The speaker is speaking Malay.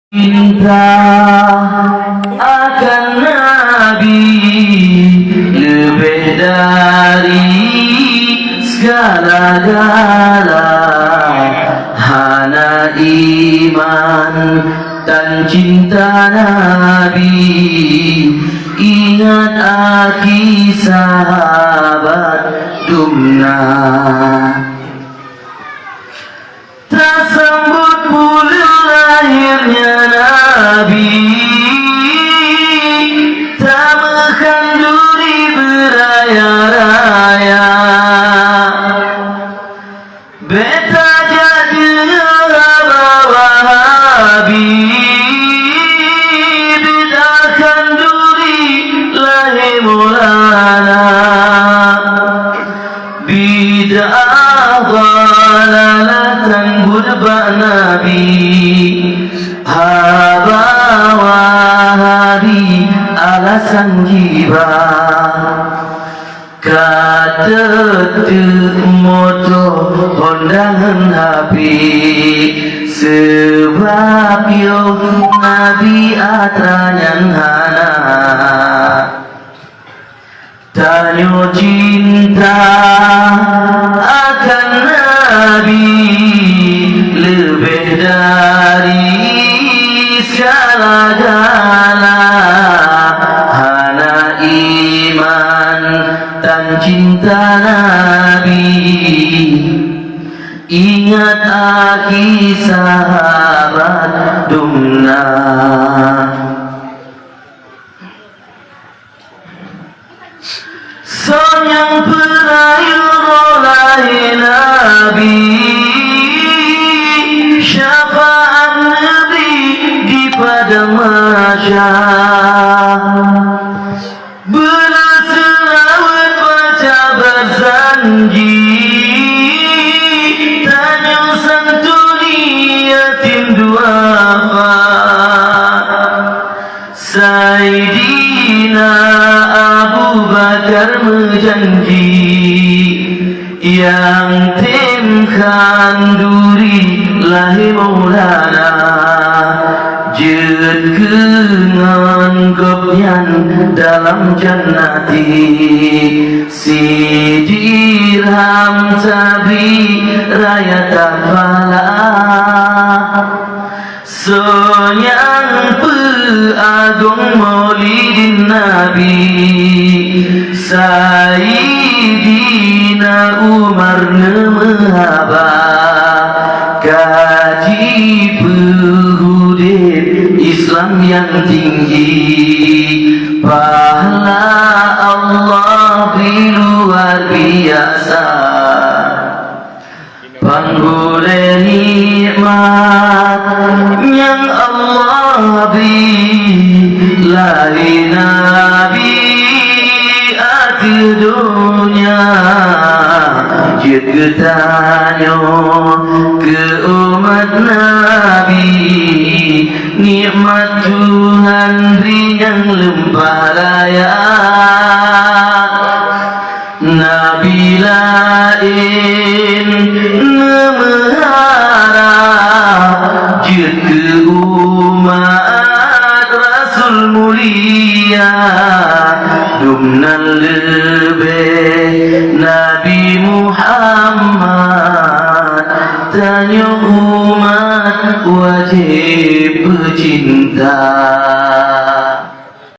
Cinta akan Nabi lebih dari segala-gala. Hana iman dan cinta Nabi, ingat aki sahabat dumna. Tersambut bulan lahirnya Nabi, tak menganduri beraya-raya. Beta jadi bawa Habib, tak kanduri lahir mulana. Bid'ah dalalatan gurba Nabi, haba wahabi alasan jiwa. Kata moto hondangan hapi, sebab yo Nabi atranyan hana. Tanyo cinta akan Nabi lebih dari segala-gala. Hana iman dan cinta Nabi, ingat aki sahabat dumna. Sonyang perayu rolai Nabi, syafaat Nabi di padang mahsyar. Belas selawat baca berjanji, tanya santuni yatim duafa. Sayyidina Abu Bakar berjanji, yang timkan duri lahir maulana. Jed kengan gopyan dalam jannati, si dirham sabri raya tafala. Sonyang peagung maulidin Nabi, Sayyidina Umar nemahaba. Kaji pehudin Islam yang tinggi, pahala Allah luar biasa. Panggule nikmat yang Allah beri lari Nabi ati dunia. Jid getanyo ke umat Nabi, nikmat Tuhan beri yang lempah raya. Nabi lain meharap jid ke umat Rasul mulia. Dumnan lebih Nabi Muhammad, tanya umat wajib bercinta.